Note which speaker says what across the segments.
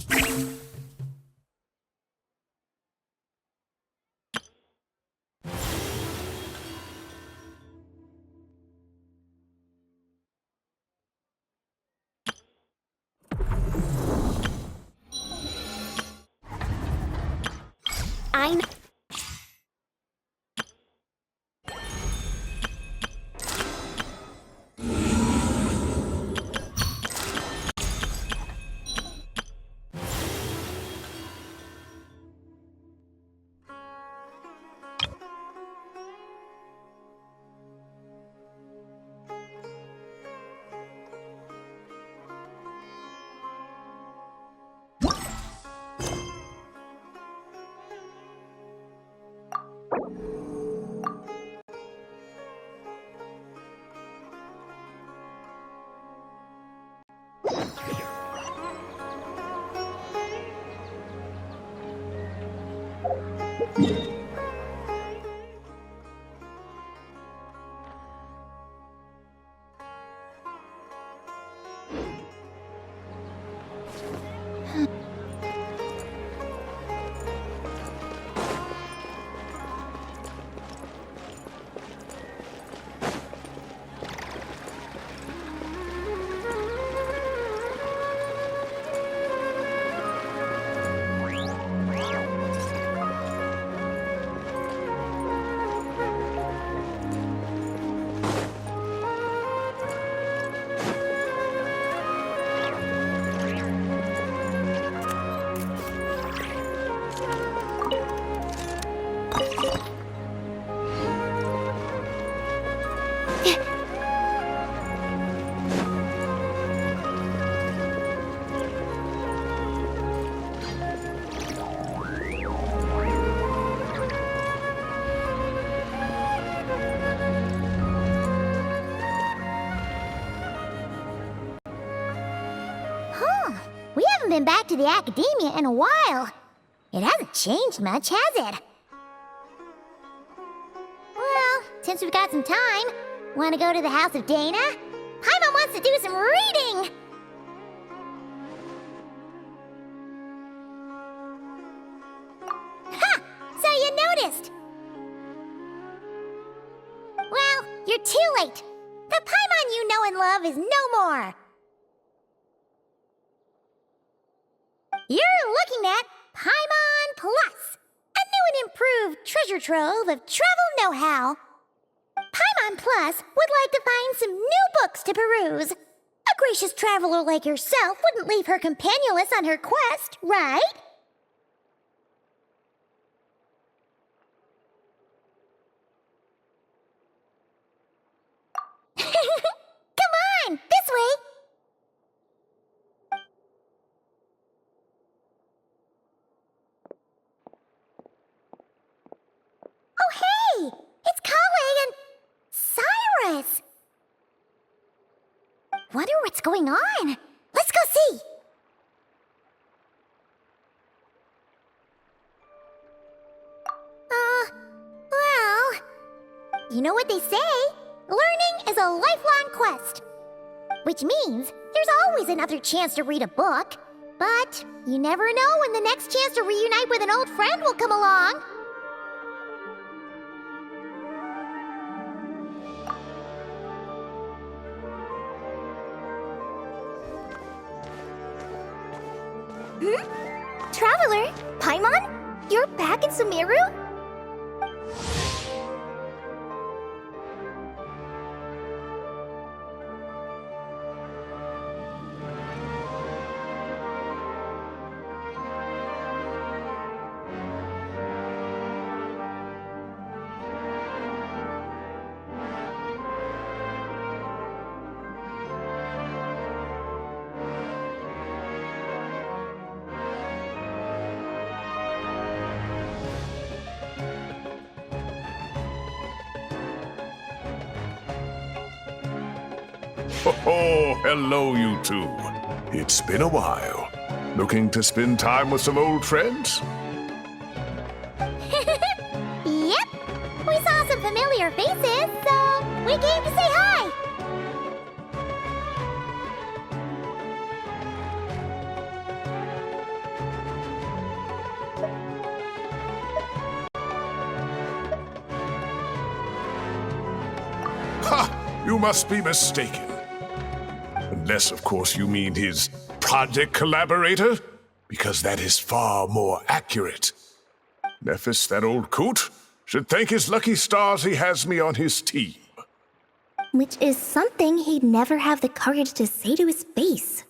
Speaker 1: I been back to the academia in a while. It hasn't changed much, has it? Well, since we've got some time, want to go to the house of Dana? Paimon wants to do some reading! Ha! So you noticed! Well, you're too late. The Paimon you know and love is no more. You're looking at Paimon Plus, a new and improved treasure trove of travel know-how. Paimon Plus would like to find some new books to peruse. A gracious traveler like yourself wouldn't leave her companionless on her quest, right? Come on, this way! Oh, hey! It's Collei and Cyrus! Wonder what's going on. Let's go see! Well... You know what they say? Learning is a lifelong quest. Which means there's always another chance to read a book. But you never know when the next chance to reunite with an old friend will come along. Traveler, Paimon? You're back in Sumeru?
Speaker 2: Oh, hello, you two. It's been a while. Looking to spend time with some old friends?
Speaker 1: Yep. We saw some familiar faces, so we came to say hi.
Speaker 2: you must be mistaken. Unless, of course, you mean his project collaborator, because that is far more accurate. Nephis, that old coot, should thank his lucky stars he has me on his team.
Speaker 3: Which is something he'd never have the courage to say to his face.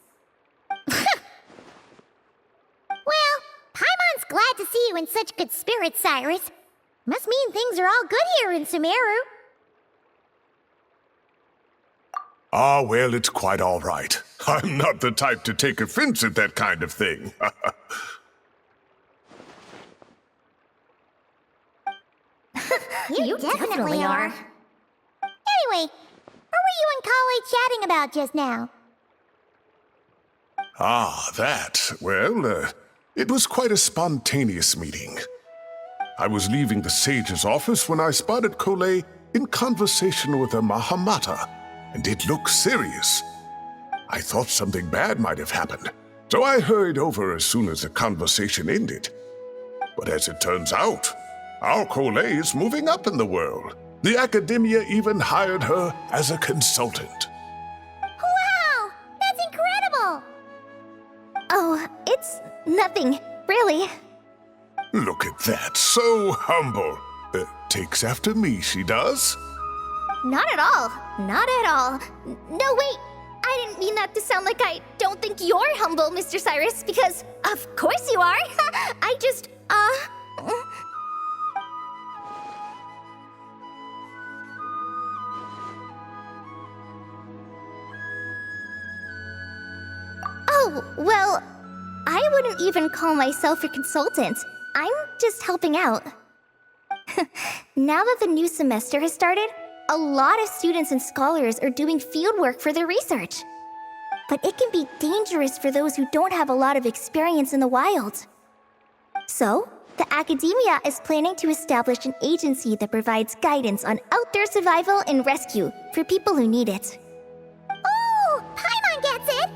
Speaker 1: Well, Paimon's glad to see you in such good spirits, Cyrus. Must mean things are all good here in Sumeru.
Speaker 2: Ah, well, it's quite all right. I'm not the type to take offense at that kind of thing.
Speaker 1: You definitely are. Anyway, what were you and Collei chatting about just now?
Speaker 2: Ah, that. Well, it was quite a spontaneous meeting. I was leaving the sage's office when I spotted Collei in conversation with a Mahamata, and it looked serious. I thought something bad might have happened, so I hurried over as soon as the conversation ended. But as it turns out, our Collei is moving up in the world. The academia even hired her as a consultant.
Speaker 1: Wow! That's incredible!
Speaker 3: Oh, it's nothing, really.
Speaker 2: Look at that, so humble. Takes after me, she does.
Speaker 3: Not at all. Not at all. No, wait. I didn't mean that to sound like I don't think you're humble, Mr. Cyrus, because of course you are. I just, Oh, well, I wouldn't even call myself a consultant. I'm just helping out. Now that the new semester has started, a lot of students and scholars are doing fieldwork for their research. But it can be dangerous for those who don't have a lot of experience in the wild. So, the academia is planning to establish an agency that provides guidance on outdoor survival and rescue for people who need it.
Speaker 1: Oh, Paimon gets it!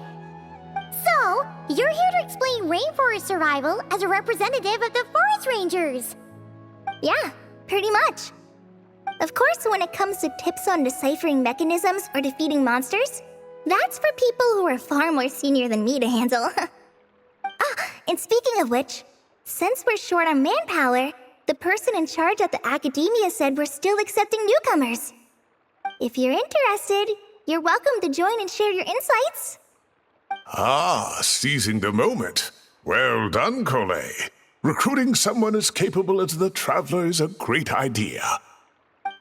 Speaker 1: So, you're here to explain rainforest survival as a representative of the forest rangers.
Speaker 3: Yeah, pretty much. Of course, when it comes to tips on deciphering mechanisms or defeating monsters, that's for people who are far more senior than me to handle. And speaking of which, since we're short on manpower, the person in charge at the academia said we're still accepting newcomers. If you're interested, you're welcome to join and share your insights.
Speaker 2: Ah, seizing the moment. Well done, Collei. Recruiting someone as capable as the Traveler is a great idea.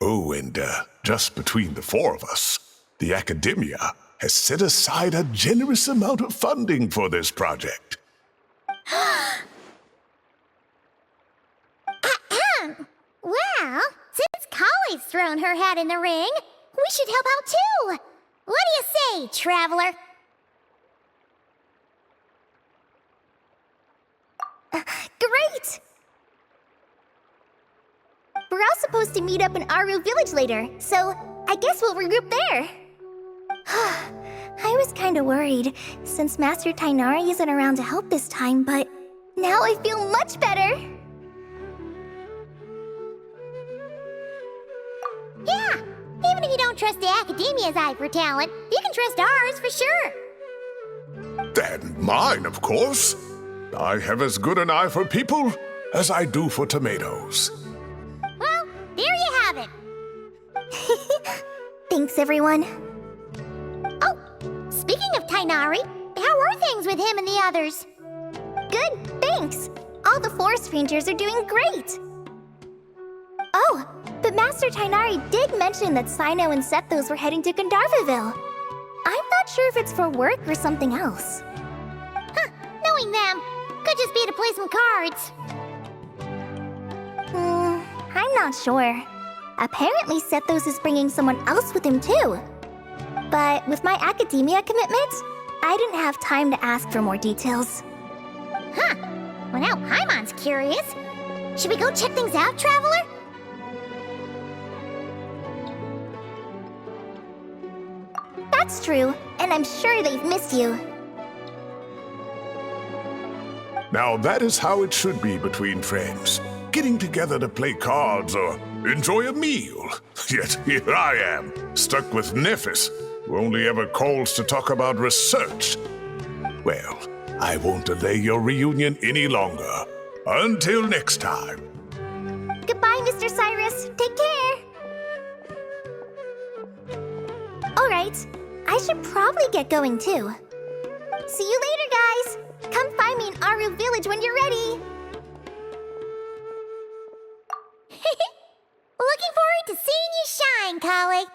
Speaker 2: Oh, and just between the four of us, the academia has set aside a generous amount of funding for this project.
Speaker 1: Well, since Collei's thrown her hat in the ring, we should help out too. What do you say, Traveler?
Speaker 3: Great! We're all supposed to meet up in Aru Village later, so I guess we'll regroup there. I was kinda worried, since Master Tainari isn't around to help this time, but now I feel much better!
Speaker 1: Yeah, even if you don't trust the academia's eye for talent, you can trust ours for sure.
Speaker 2: And mine, of course. I have as good an eye for people as I do for tomatoes.
Speaker 1: Well, there you have it.
Speaker 3: Thanks, everyone.
Speaker 1: Oh, speaking of Tainari, how are things with him and the others?
Speaker 3: Good, thanks. All the forest rangers are doing great. Oh, but Master Tainari did mention that Sino and Sethos were heading to Gandharvaville. I'm not sure if it's for work or something else.
Speaker 1: Huh, knowing them, could just be to play some cards.
Speaker 3: I'm not sure. Apparently Sethos is bringing someone else with him too. But with my academia commitment, I didn't have time to ask for more details.
Speaker 1: Huh, well now Paimon's curious. Should we go check things out, Traveler?
Speaker 3: That's true, and I'm sure they've missed you.
Speaker 2: Now that is how it should be between friends. Getting together to play cards or enjoy a meal. Yet here I am, stuck with Nephis, who only ever calls to talk about research. Well, I won't delay your reunion any longer. Until next time.
Speaker 3: Goodbye, Mr. Cyrus. Take care. Alright, I should probably get going too. See you later, guys. Come find me in Aru Village when you're ready.
Speaker 1: Looking forward to seeing you shine, Collei.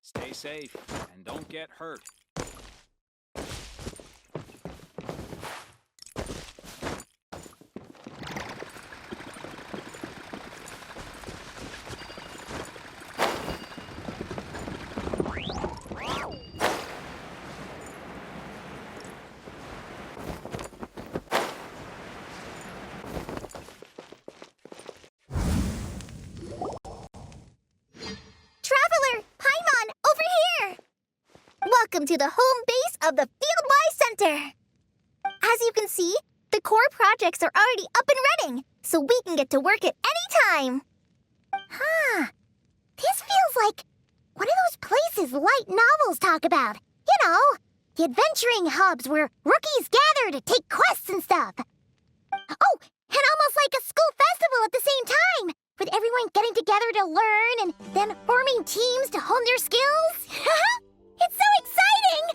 Speaker 4: Stay safe and don't get hurt.
Speaker 3: Traveler, Welcome to the home base of the Fieldwise Center. As you can see, the core projects are already up and running, so we can get to work at any time.
Speaker 1: Huh. This feels like one of those places light novels talk about. You know, the adventuring hubs where rookies gather to take quests and stuff. Oh, and almost like a school festival at the same time, with everyone getting together to learn and then forming teams to hone their skills. It's so exciting!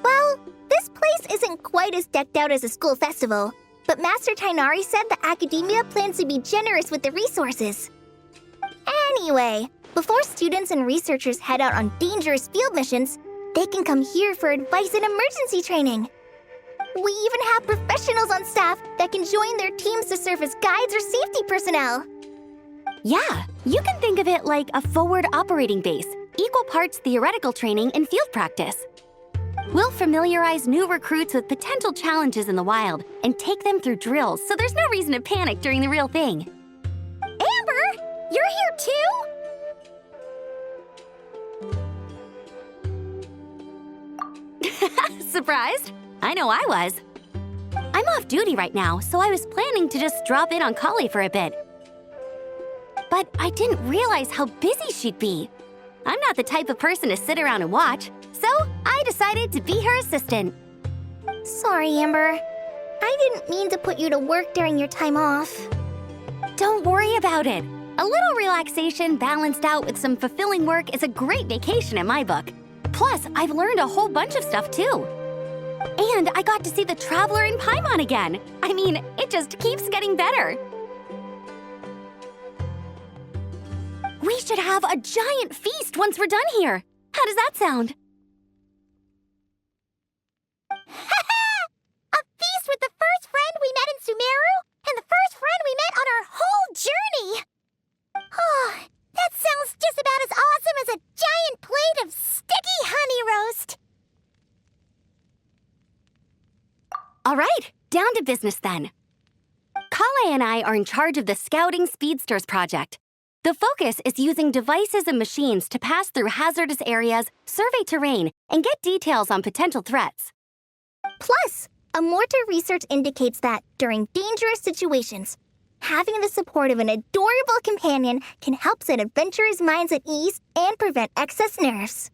Speaker 3: Well, this place isn't quite as decked out as a school festival, but Master Tainari said the academia plans to be generous with the resources. Anyway, before students and researchers head out on dangerous field missions, they can come here for advice and emergency training. We even have professionals on staff that can join their teams to serve as guides or safety personnel.
Speaker 5: Yeah, you can think of it like a forward operating base, equal parts theoretical training and field practice. We'll familiarize new recruits with potential challenges in the wild and take them through drills so there's no reason to panic during the real thing.
Speaker 1: Amber, you're here too?
Speaker 5: Surprised? I know I was. I'm off duty right now, so I was planning to just drop in on Collei for a bit. But I didn't realize how busy she'd be. I'm not the type of person to sit around and watch, so I decided to be her assistant.
Speaker 3: Sorry, Amber. I didn't mean to put you to work during your time off.
Speaker 5: Don't worry about it. A little relaxation balanced out with some fulfilling work is a great vacation in my book. Plus, I've learned a whole bunch of stuff too. And I got to see the Traveler in Paimon again. I mean, it just keeps getting better. We should have a giant feast once we're done here. How does that sound?
Speaker 1: A feast with the first friend we met in Sumeru and the first friend we met on our whole journey. Oh, that sounds just about as awesome as a giant plate of sticky honey roast.
Speaker 5: All right, down to business then. Collei and I are in charge of the Scouting Speedsters project. The focus is using devices and machines to pass through hazardous areas, survey terrain, and get details on potential threats.
Speaker 3: Plus, a mortar research indicates that during dangerous situations, having the support of an adorable companion can help set adventurers' minds at ease and prevent excess nerves.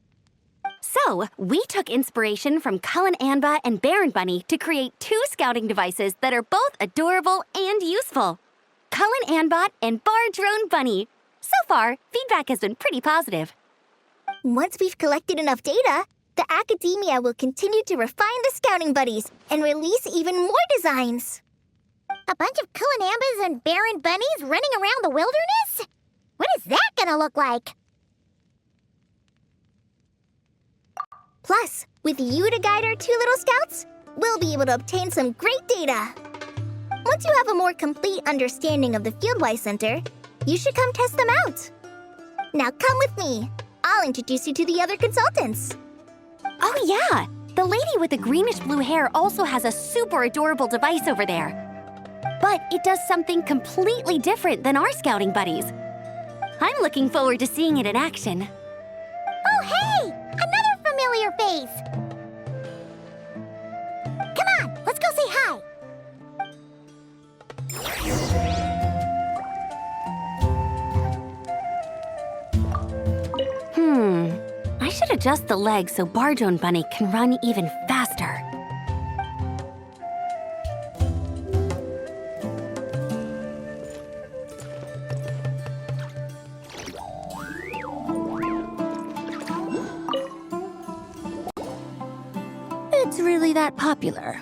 Speaker 5: So, we took inspiration from Cullen Anba and Baron Bunny to create 2 scouting devices that are both adorable and useful. Cullen Anbot and Bar Drone Bunny. So far, feedback has been pretty positive.
Speaker 3: Once we've collected enough data, the academia will continue to refine the scouting buddies and release even more designs.
Speaker 1: A bunch of Kulanambas and Baron Bunnies running around the wilderness? What is that gonna look like?
Speaker 3: Plus, with you to guide our 2 little scouts, we'll be able to obtain some great data. Once you have a more complete understanding of the Fieldwise Center, you should come test them out. Now come with me. I'll introduce you to the other consultants.
Speaker 5: Oh yeah, the lady with the greenish-blue hair also has a super adorable device over there. But it does something completely different than our scouting buddies. I'm looking forward to seeing it in action.
Speaker 1: Oh, hey! Another familiar face! Come on, let's go say hi!
Speaker 5: I should adjust the legs so Bar Drone Bunny can run even faster. It's really that popular.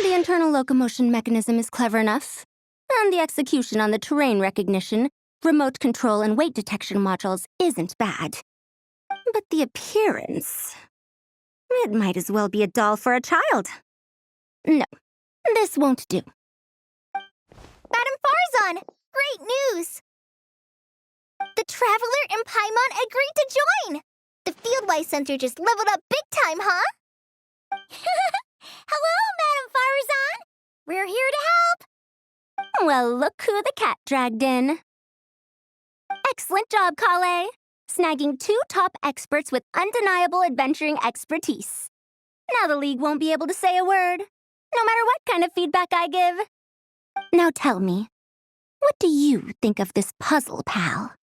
Speaker 5: The internal locomotion mechanism is clever enough, and the execution on the terrain recognition, remote control, and weight detection modules isn't bad. But the appearance... it might as well be a doll for a child. No, this won't do.
Speaker 3: Madame Farzan, great news! The Traveler and Paimon agreed to join! The Fieldwise Center just leveled up big time, huh?
Speaker 1: Hello, Madame Farzan. We're here to help.
Speaker 5: Well, look who the cat dragged in. Excellent job, Collei. Snagging 2 top experts with undeniable adventuring expertise. Now the League won't be able to say a word, no matter what kind of feedback I give. Now tell me, what do you think of this puzzle, pal?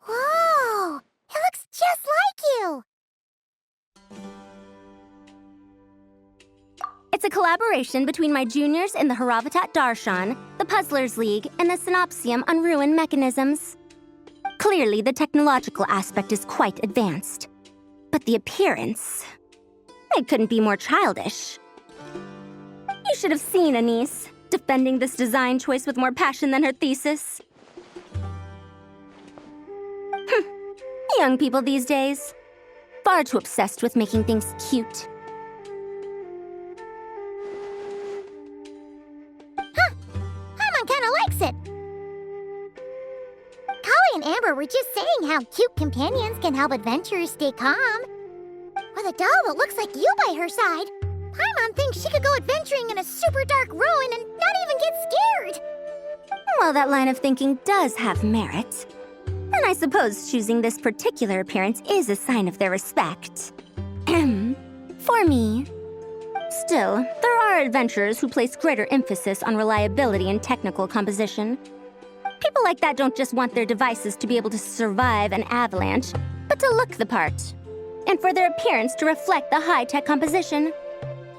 Speaker 1: Whoa, it looks just like you.
Speaker 5: It's a collaboration between my juniors in the Haravatat Darshan, the Puzzlers League, and the Synopsium on Ruin Mechanisms. Clearly, the technological aspect is quite advanced. But the appearance... it couldn't be more childish. You should have seen Anise, defending this design choice with more passion than her thesis. Young people these days. Far too obsessed with making things cute.
Speaker 1: Paimon kinda likes it. Collei and Amber were just saying how cute companions can help adventurers stay calm. With a doll that looks like you by her side, Paimon thinks she could go adventuring in a super dark ruin and not even get scared.
Speaker 5: Well, that line of thinking does have merit. And I suppose choosing this particular appearance is a sign of their respect. For me. Still, there are adventurers who place greater emphasis on reliability and technical composition. People like that don't just want their devices to be able to survive an avalanche, but to look the part. And for their appearance to reflect the high-tech composition.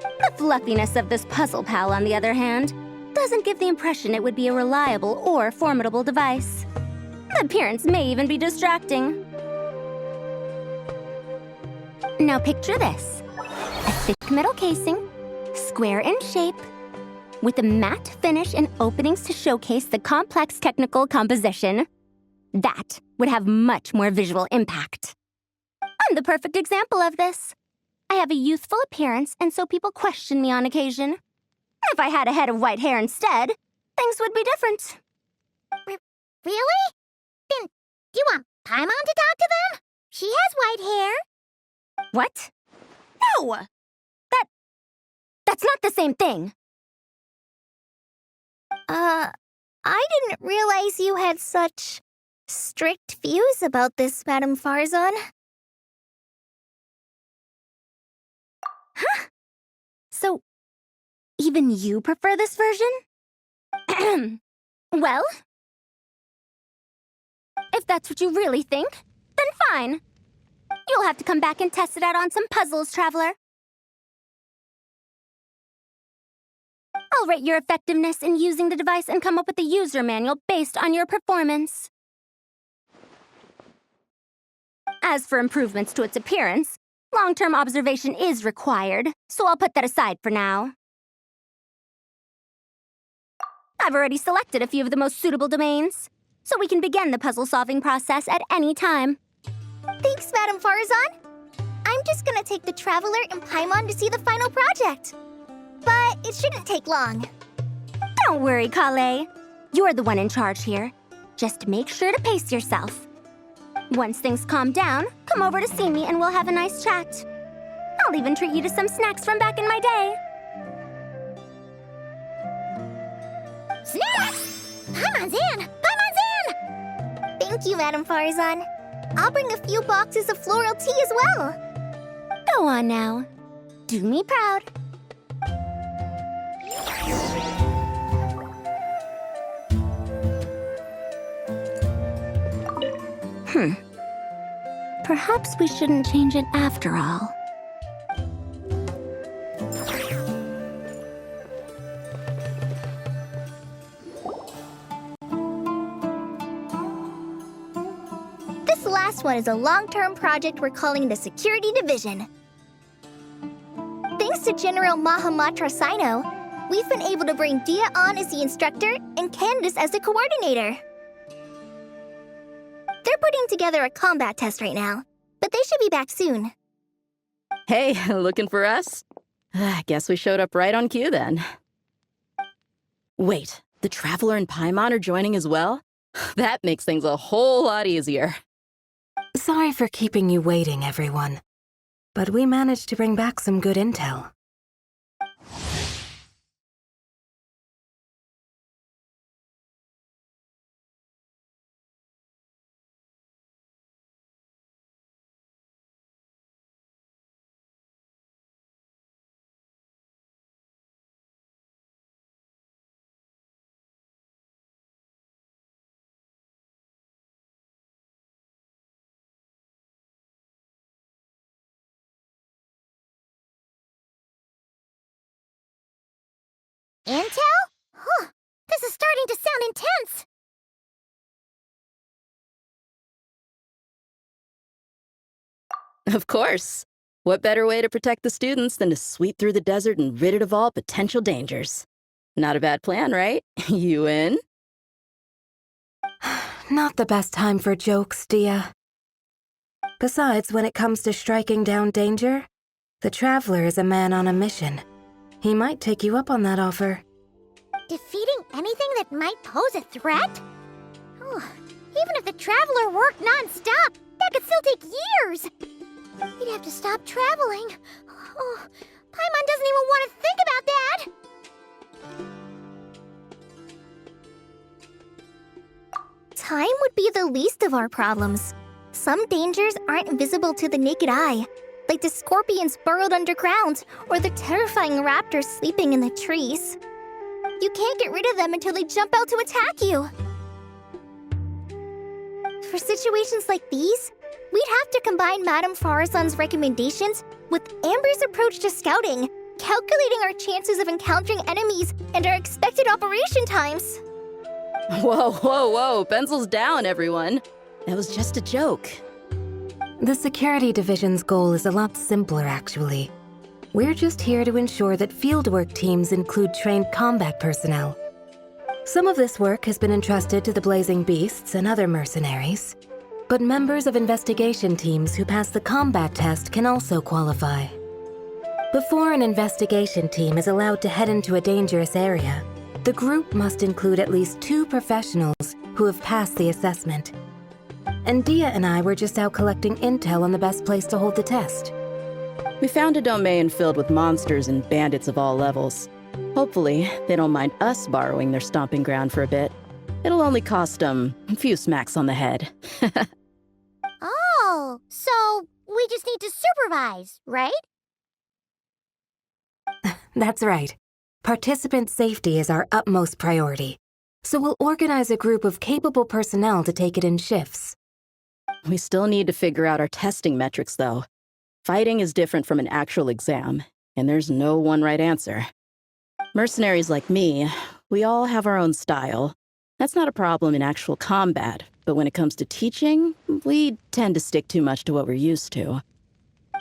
Speaker 5: The fluffiness of this puzzle pal, on the other hand, doesn't give the impression it would be a reliable or formidable device. The appearance may even be distracting. Now picture this. A thick metal casing, square in shape, with a matte finish and openings to showcase the complex technical composition. That would have much more visual impact. I'm the perfect example of this. I have a youthful appearance, and so people question me on occasion. If I had a head of white hair instead, things would be different.
Speaker 1: Really? Then, do you want Paimon to talk to them? She has white hair.
Speaker 5: What? No! That's not the same thing.
Speaker 3: I didn't realize you had such strict views about this, Madame Farzan.
Speaker 5: Huh? So, even you prefer this version? Well, if that's what you really think, then fine. You'll have to come back and test it out on some puzzles, Traveler. I'll rate your effectiveness in using the device and come up with a user manual based on your performance. As for improvements to its appearance, long-term observation is required, so I'll put that aside for now. I've already selected a few of the most suitable domains, so we can begin the puzzle-solving process at any time.
Speaker 3: Thanks, Madame Farzan. I'm just gonna take the Traveler and Paimon to see the final project. But it shouldn't take long.
Speaker 5: Don't worry, Collei. You're the one in charge here. Just make sure to pace yourself. Once things calm down, come over to see me and we'll have a nice chat. I'll even treat you to some snacks from back in my day.
Speaker 1: Snacks! Paimon's in! Paimon's in!
Speaker 3: Thank you, Madame Farzan. I'll bring a few boxes of floral tea as well.
Speaker 5: Go on now. Do me proud. Perhaps we shouldn't change it after all.
Speaker 3: This last one is a long-term project we're calling the Security Division. Thanks to General Mahamatra Sino, we've been able to bring Dia on as the instructor and Candace as the coordinator. They're putting together a combat test right now, but they should be back soon.
Speaker 6: Hey, looking for us? Guess we showed up right on cue then. Wait, the Traveler and Paimon are joining as well? That makes things a whole lot easier.
Speaker 7: Sorry for keeping you waiting, everyone. But we managed to bring back some good intel.
Speaker 1: Intel? Huh, this is starting to sound intense.
Speaker 6: Of course. What better way to protect the students than to sweep through the desert and rid it of all potential dangers? Not a bad plan, right? You in?
Speaker 7: Not the best time for jokes, Dia. Besides, when it comes to striking down danger, the Traveler is a man on a mission. He might take you up on that offer.
Speaker 1: Defeating anything that might pose a threat? Oh, even if the Traveler worked non-stop, that could still take years. He'd have to stop traveling. Oh, Paimon doesn't even want to think about that.
Speaker 3: Time would be the least of our problems. Some dangers aren't visible to the naked eye, like the scorpions burrowed underground or the terrifying raptors sleeping in the trees. You can't get rid of them until they jump out to attack you. For situations like these, we'd have to combine Madame Farazan's recommendations with Amber's approach to scouting, calculating our chances of encountering enemies and our expected operation times.
Speaker 6: Whoa, whoa, whoa, pencils down, everyone. That was just a joke.
Speaker 7: The Security Division's goal is a lot simpler, actually. We're just here to ensure that fieldwork teams include trained combat personnel. Some of this work has been entrusted to the Blazing Beasts and other mercenaries, but members of investigation teams who pass the combat test can also qualify. Before an investigation team is allowed to head into a dangerous area, the group must include at least 2 professionals who have passed the assessment. And Dia and I were just out collecting intel on the best place to hold the test.
Speaker 6: We found a domain filled with monsters and bandits of all levels. Hopefully, they don't mind us borrowing their stomping ground for a bit. It'll only cost a few smacks on the head.
Speaker 1: Oh, so we just need to supervise, right?
Speaker 7: That's right. Participant safety is our utmost priority. So we'll organize a group of capable personnel to take it in shifts.
Speaker 6: We still need to figure out our testing metrics, though. Fighting is different from an actual exam, and there's no one right answer. Mercenaries like me, we all have our own style. That's not a problem in actual combat, but when it comes to teaching, we tend to stick too much to what we're used to.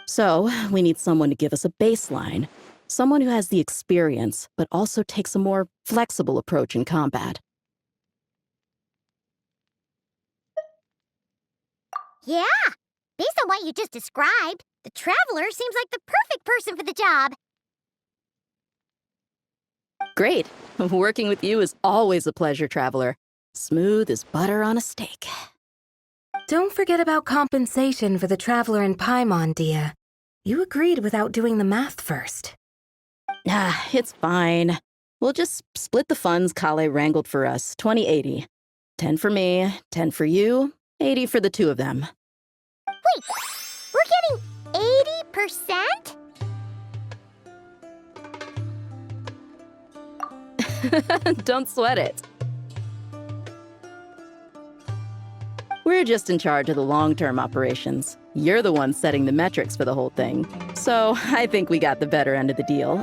Speaker 6: So, we need someone to give us a baseline. Someone who has the experience, but also takes a more flexible approach in combat.
Speaker 1: Yeah, based on what you just described, the Traveler seems like the perfect person for the job.
Speaker 6: Great. Working with you is always a pleasure, Traveler. Smooth as butter on a steak.
Speaker 7: Don't forget about compensation for the Traveler and Paimon, Dia. You agreed without doing the math first.
Speaker 6: It's fine. We'll just split the funds Collei wrangled for us, 20-80. 10 for me, 10 for you, 80 for the 2 of them.
Speaker 1: Wait, we're getting 80%?
Speaker 6: Don't sweat it. We're just in charge of the long-term operations. You're the one setting the metrics for the whole thing. So I think we got the better end of the deal.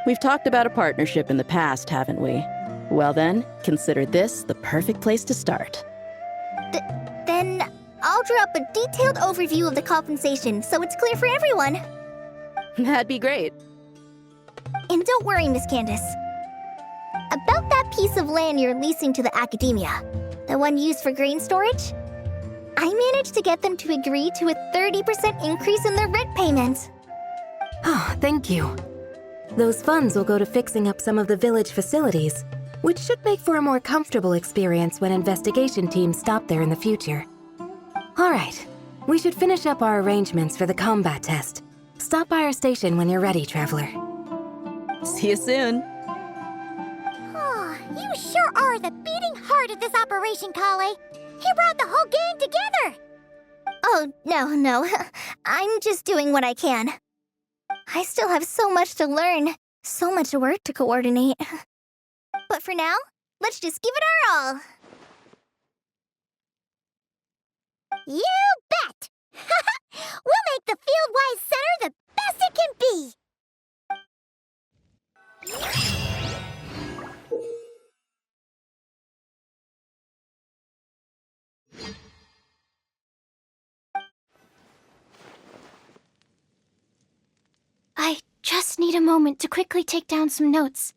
Speaker 6: We've talked about a partnership in the past, haven't we? Well then, consider this the perfect place to start.
Speaker 3: Then I'll draw up a detailed overview of the compensation so it's clear for everyone.
Speaker 6: That'd be great.
Speaker 3: And don't worry, Miss Candace. About that piece of land you're leasing to the academia, the one used for grain storage, I managed to get them to agree to a 30% increase in their rent payment.
Speaker 7: Oh, thank you. Those funds will go to fixing up some of the village facilities, which should make for a more comfortable experience when investigation teams stop there in the future. All right, we should finish up our arrangements for the combat test. Stop by our station when you're ready, Traveler.
Speaker 6: See you soon.
Speaker 1: Oh, you sure are the beating heart of this operation, Collei. You brought the whole gang together.
Speaker 3: Oh, no. I'm just doing what I can. I still have so much to learn, so much work to coordinate. But for now, let's just give it our all.
Speaker 1: You bet! We'll make the Fieldwise Center the best it can be!
Speaker 8: I just need a moment to quickly take down some notes.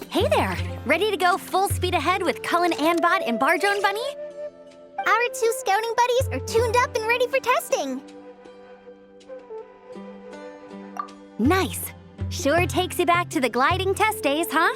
Speaker 5: Hey there! Ready to go full speed ahead with Cullen Anbot and Bardrone Bunny?
Speaker 3: Our 2 scouting buddies are tuned up and ready for testing.
Speaker 5: Nice! Sure takes you back to the gliding test days, huh?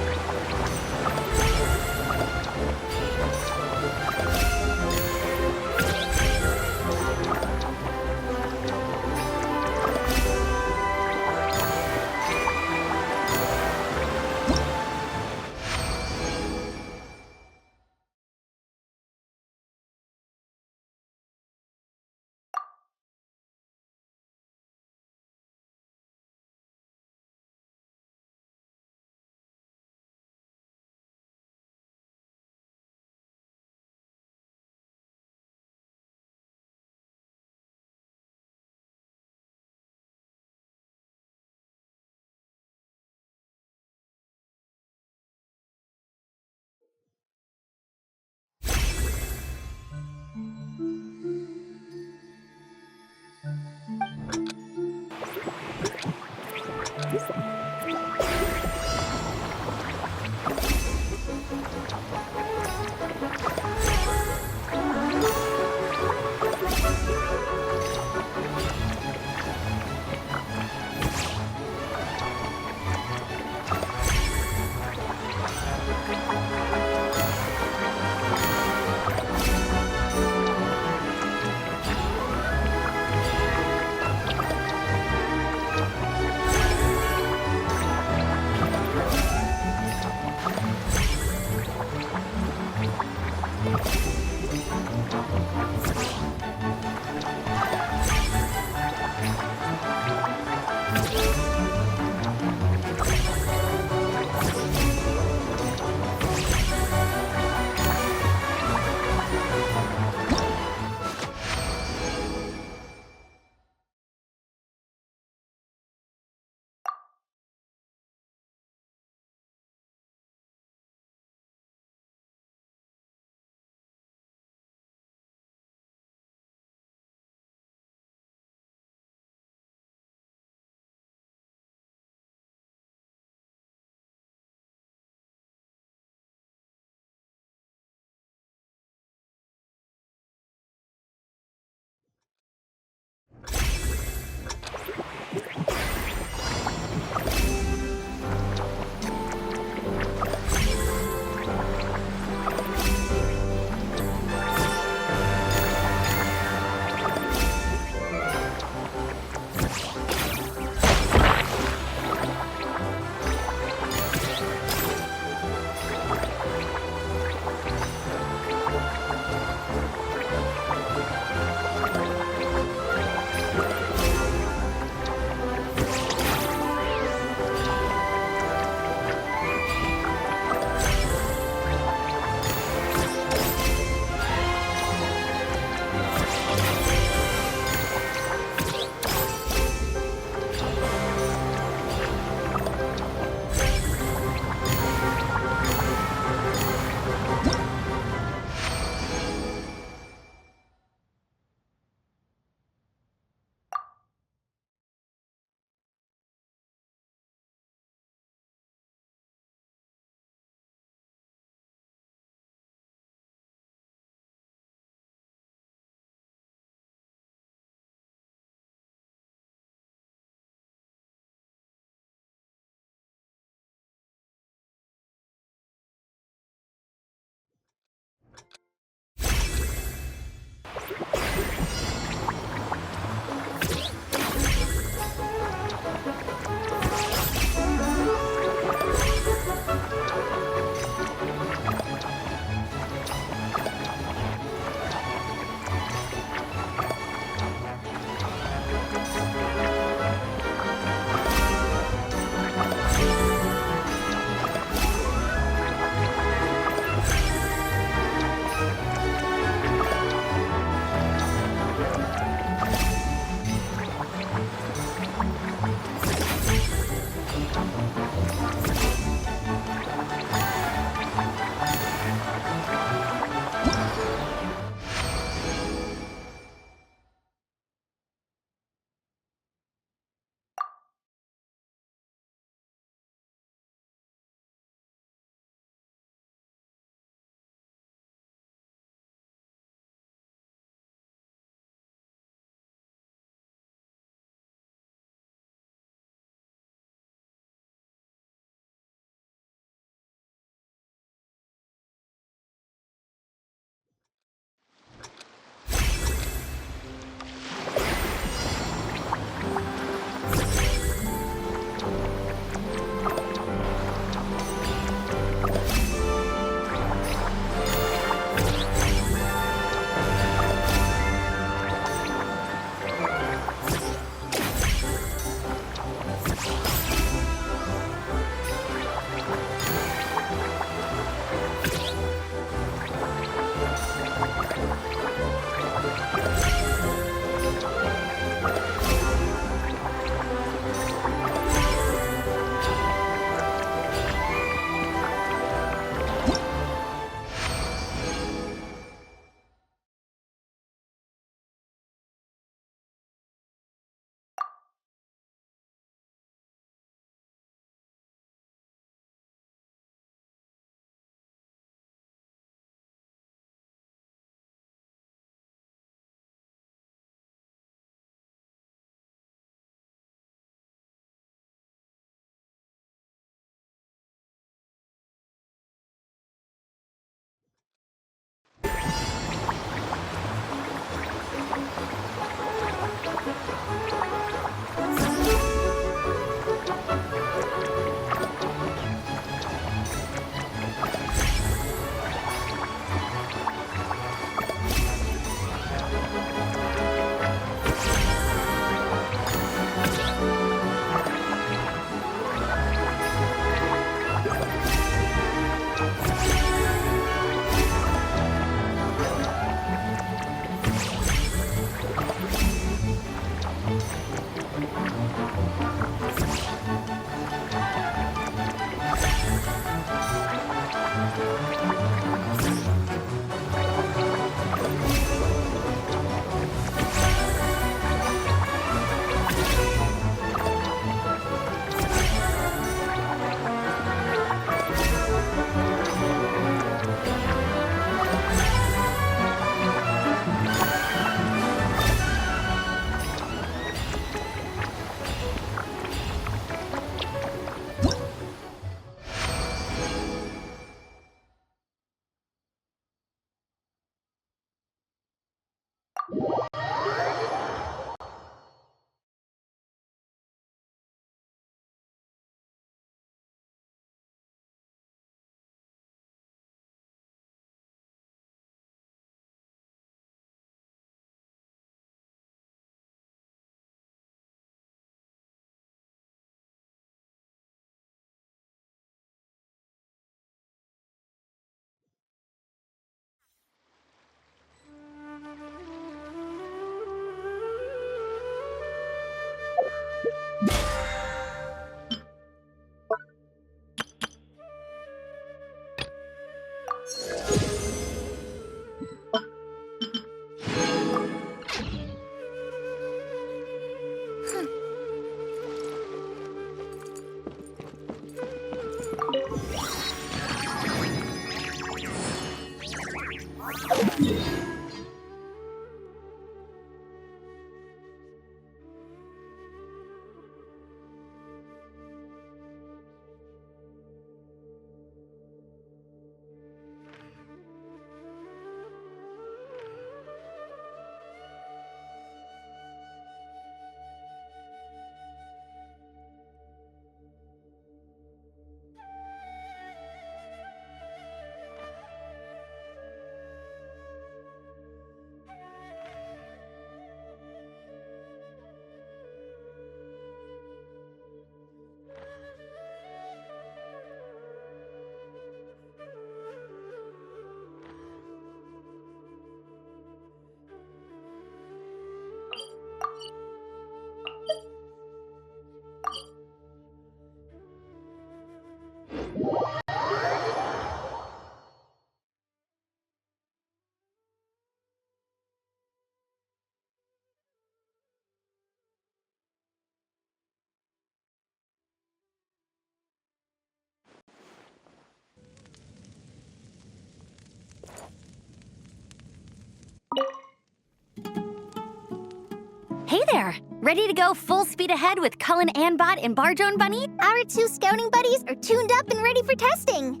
Speaker 5: Hey there! Ready to go full speed ahead with Cullen Anbot and Barjone Bunny?
Speaker 3: Our 2 scouting buddies are tuned up and ready for testing.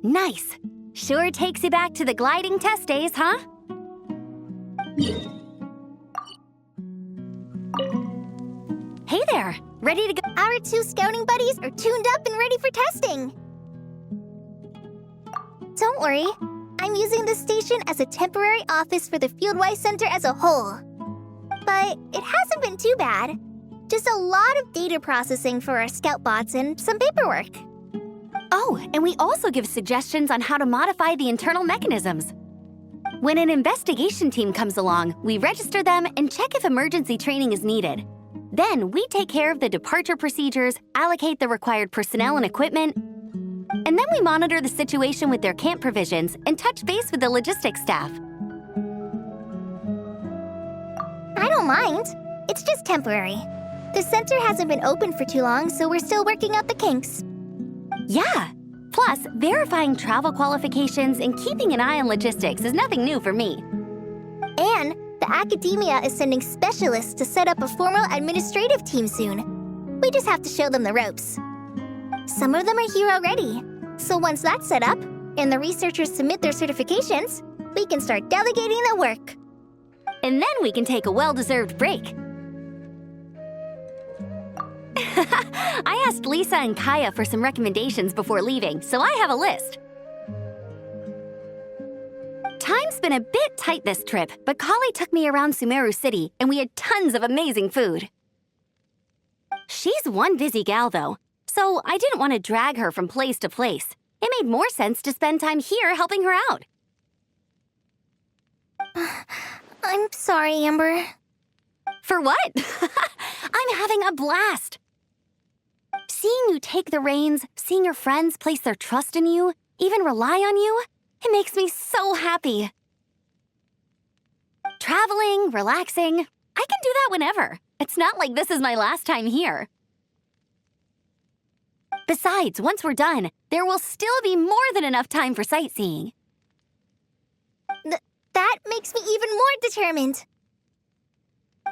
Speaker 5: Nice! Sure takes you back to the gliding test days, huh? Hey there! Ready to go?
Speaker 3: Our 2 scouting buddies are tuned up and ready for testing. Don't worry, I'm using this station as a temporary office for the Fieldwise Center as a whole. But it hasn't been too bad. Just a lot of data processing for our scout bots and some paperwork.
Speaker 5: Oh, and we also give suggestions on how to modify the internal mechanisms. When an investigation team comes along, we register them and check if emergency training is needed. Then we take care of the departure procedures, allocate the required personnel and equipment, and then we monitor the situation with their camp provisions and touch base with the logistics staff.
Speaker 3: I don't mind. It's just temporary. The center hasn't been open for too long, so we're still working out the kinks.
Speaker 5: Yeah. Plus, verifying travel qualifications and keeping an eye on logistics is nothing new for me.
Speaker 3: And the academia is sending specialists to set up a formal administrative team soon. We just have to show them the ropes. Some of them are here already. So once that's set up, and the researchers submit their certifications, we can start delegating the work.
Speaker 5: And then we can take a well-deserved break. I asked Lisa and Kaya for some recommendations before leaving, so I have a list. Time's been a bit tight this trip, but Collei took me around Sumeru City, and we had tons of amazing food. She's one busy gal, though, so I didn't want to drag her from place to place. It made more sense to spend time here helping her out.
Speaker 3: I'm sorry, Amber.
Speaker 5: For what? I'm having a blast. Seeing you take the reins, seeing your friends place their trust in you, even rely on you, it makes me so happy. Traveling, relaxing, I can do that whenever. It's not like this is my last time here. Besides, once we're done, there will still be more than enough time for sightseeing.
Speaker 3: That makes me even more determined.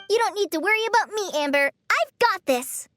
Speaker 3: You don't need to worry about me, Amber. I've got this.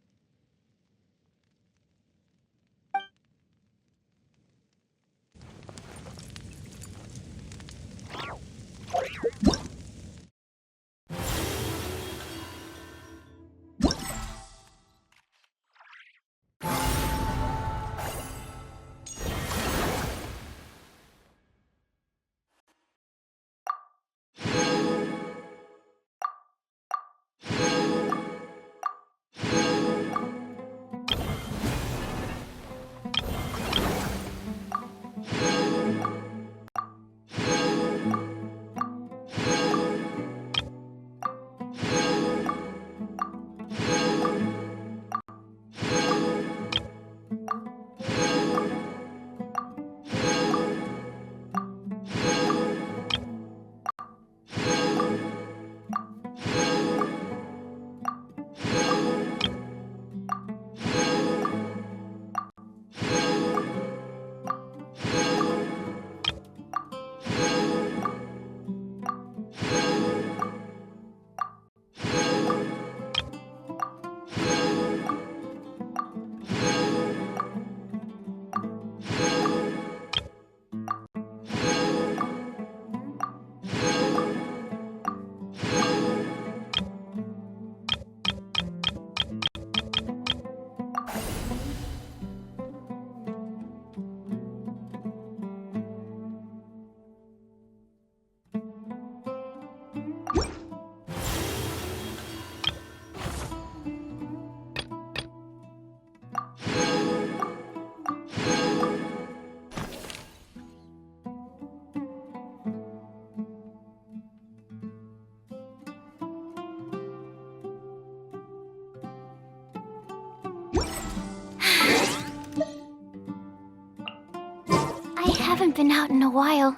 Speaker 8: I haven't been out in a while.